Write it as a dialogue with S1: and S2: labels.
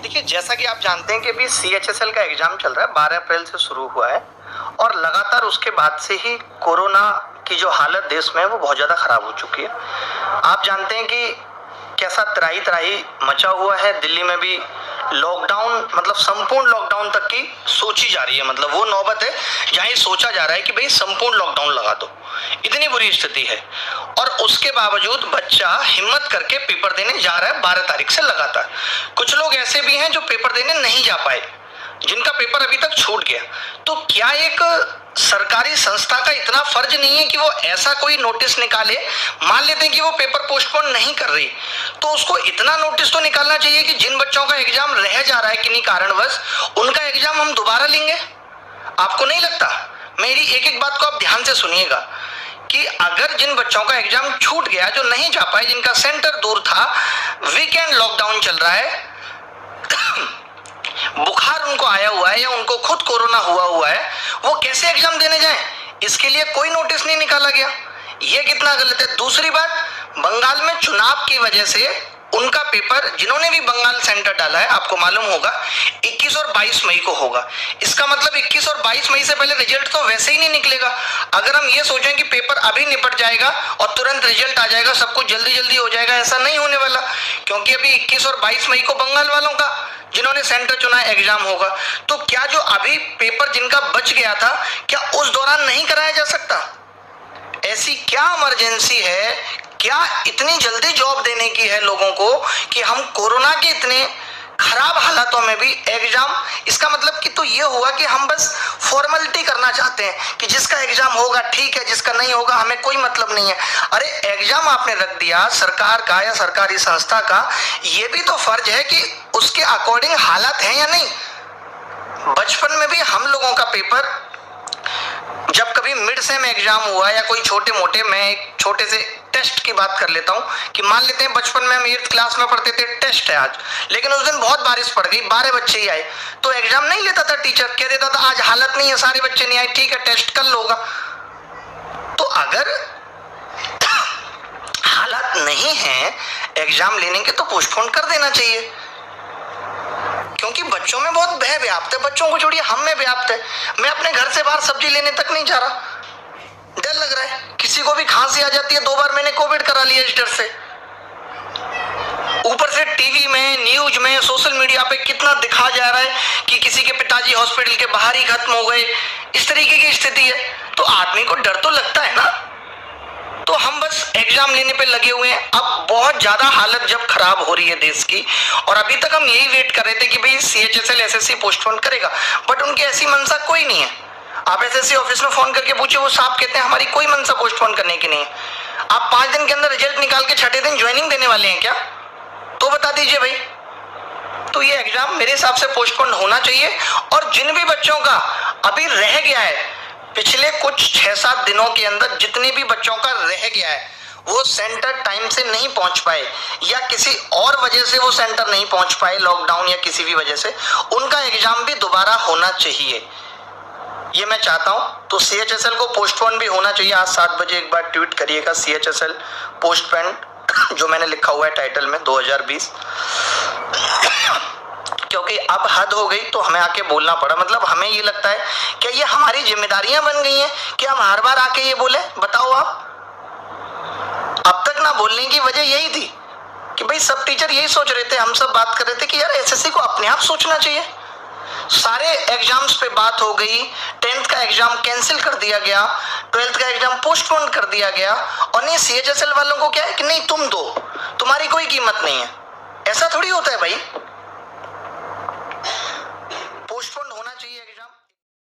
S1: देखिए, जैसा कि आप जानते हैं कि अभी CHSL का एग्जाम चल रहा है, 12 अप्रैल से शुरू हुआ है और लगातार उसके बाद से ही कोरोना की जो हालत देश में है वो बहुत ज़्यादा ख़राब हो चुकी है। आप जानते हैं कि कैसा त्राही त्राही मचा हुआ है। दिल्ली में भी लॉकडाउन, मतलब संपूर्ण लॉकडाउन तक की सोची जा रही है। मतलब वो नौबत है जहाँ ये सोचा जा रहा है कि भाई संपूर्ण लॉकडाउन लगा दो। इतनी बुरी स्थिति है और उसके बावजूद बच्चा हिम्मत करके पेपर देने जा रहा है 12 तारीख से लगातार। कुछ लोग ऐसे भी हैं जो पेपर देने नहीं जा पाए, जिनका पेपर अभी तक छूट गया। तो क्या एक सरकारी संस्था का इतना फर्ज नहीं है कि वो ऐसा कोई नोटिस निकाले? मान लेते हैं कि वो पेपर पोस्टपोन नहीं कर रही, तो उसको इतना नोटिस तो निकालना चाहिए कि जिन बच्चों का एग्जाम रह जा रहा है किन्हीं कारणवश, उनका एग्जाम हम दोबारा लेंगे। आपको नहीं लगता? मेरी एक एक बात को आप ध्यान से सुनिएगा कि अगर जिन बच्चों का एग्जाम छूट गया, जो नहीं जा पाए, जिनका सेंटर दूर था, वीकेंड लॉकडाउन चल रहा है, बुखार उनको आया हुआ है या उनको खुद कोरोना हुआ है, वो कैसे एग्जाम देने जाएं? इसके लिए कोई नोटिस नहीं निकाला गया। ये कितना गलत है। दूसरी बात, बंगाल में चुनाव की वजह से उनका पेपर, जिन्होंने भी बंगाल सेंटर डाला है, आपको मालूम होगा 21 और 22 मई को होगा। इसका मतलब 21 और 22 मई से पहले रिजल्ट तो वैसे ही नहीं निकलेगा। अगर हम ये सोचें कि पेपर अभी निपट जाएगा और तुरंत रिजल्ट आ जाएगा, सब कुछ जल्दी जल्दी हो जाएगा, ऐसा नहीं होने वाला। क्योंकि अभी 21 और 22 मई को बंगाल वालों का, जिन्होंने सेंटर चुना, एग्जाम होगा। तो क्या जो अभी पेपर जिनका बच गया था, क्या उस दौरान नहीं कराया जा सकता? ऐसी क्या इमरजेंसी है, क्या इतनी जल्दी जॉब देने की है लोगों को कि हम कोरोना के इतने खराब हालातों में भी एग्जाम? इसका मतलब कि तो ये हुआ कि हम बस फॉर्मेलिटी करना चाहते हैं कि जिसका एग्जाम होगा ठीक है, जिसका नहीं होगा हमें कोई मतलब नहीं है। अरे एग्जाम आपने रख दिया, सरकार का या सरकारी संस्था का ये भी तो फर्ज है कि उसके अकॉर्डिंग हालात हैं या नहीं। बचपन में भी हम लोगों का पेपर, जब कभी मिड सेम एग्जाम हुआ या कोई छोटे मोटे, मैं एक छोटे से टेस्ट की बात कर लेता हूं कि मान लेते हैं बचपन में हम 8th क्लास में पढ़ते थे, टेस्ट है आज, लेकिन उस दिन बहुत बारिश पड़ गई, 12 बच्चे ही आए, तो एग्जाम नहीं लेता था टीचर, कह देता था आज हालत नहीं है, सारे बच्चे नहीं आए, ठीक है टेस्ट कल होगा। तो अगर हालत नहीं है एग्जाम लेने के तो पोस्टपोन कर देना चाहिए, क्योंकि बच्चों में बहुत भय व्याप्त है। बच्चों को छोड़िए, हम में व्याप्त है। मैं अपने घर से बाहर सब्जी लेने तक नहीं जा रहा, डर लग रहा है। किसी को भी खांसी आ जाती है, 2 बार मैंने कोविड करा लिया इस डर से। ऊपर से टीवी में, न्यूज में, सोशल मीडिया पे कितना दिखा जा रहा है कि किसी के पिताजी हॉस्पिटल के बाहर ही खत्म हो गए, इस तरीके की स्थिति है। तो आदमी को डर तो लगता है ना। तो हम बस एग्जाम लेने पे लगे हुए हैं। अब बहुत ज्यादा हालत जब खराब हो रही है देश की, और अभी तक हम यही वेट कर रहे थे कि भाई CHSL SSC पोस्टपोन करेगा, बट उनकी ऐसी मनसा कोई नहीं है। आप SSC ऑफिस में फोन करके पूछे, वो साफ कहते हैं हमारी कोई मनसा पोस्टपोन करने की नहीं है। आप 5 दिन के अंदर रिजल्ट निकाल के 6ठे दिन ज्वाइनिंग देने वाले हैं क्या? तो बता दीजिए भाई। तो ये एग्जाम मेरे हिसाब से पोस्टपोन होना चाहिए। और जिन भी बच्चों का अभी रह गया है, पिछले कुछ 6-7 दिनों के अंदर जितने भी बच्चों का रह गया है, वो सेंटर टाइम से नहीं पहुंच पाए या किसी और वजह से वो सेंटर नहीं पहुंच पाए, लॉकडाउन या किसी भी वजह से, उनका एग्जाम भी दोबारा होना चाहिए, ये मैं चाहता हूं। तो CHSL को पोस्टपोन भी होना चाहिए। आज 7 बजे एक बार ट्वीट करिएगा CHSL पोस्टपोन, जो मैंने लिखा हुआ है टाइटल में 2020, क्योंकि अब हद हो गई तो हमें आके बोलना पड़ा। मतलब हमें ये लगता है कि ये हमारी जिम्मेदारियां बन गई हैं कि हम हर बार आके ये बोले। बताओ आप, अब तक ना बोलने की वजह यही थी कि भाई सब टीचर यही सोच रहे थे, हम सब बात कर रहे थे कि यार SSC को अपने आप सोचना चाहिए। सारे एग्जाम्स पे बात हो गई, 10th का एग्जाम कैंसिल कर दिया गया, 12th का एग्जाम पोस्टपोन कर दिया गया, और नहीं CHSL वालों को क्या है कि नहीं तुम दो, तुम्हारी कोई कीमत नहीं है। ऐसा थोड़ी होता है भाई। पोस्टपोन होना चाहिए एग्जाम।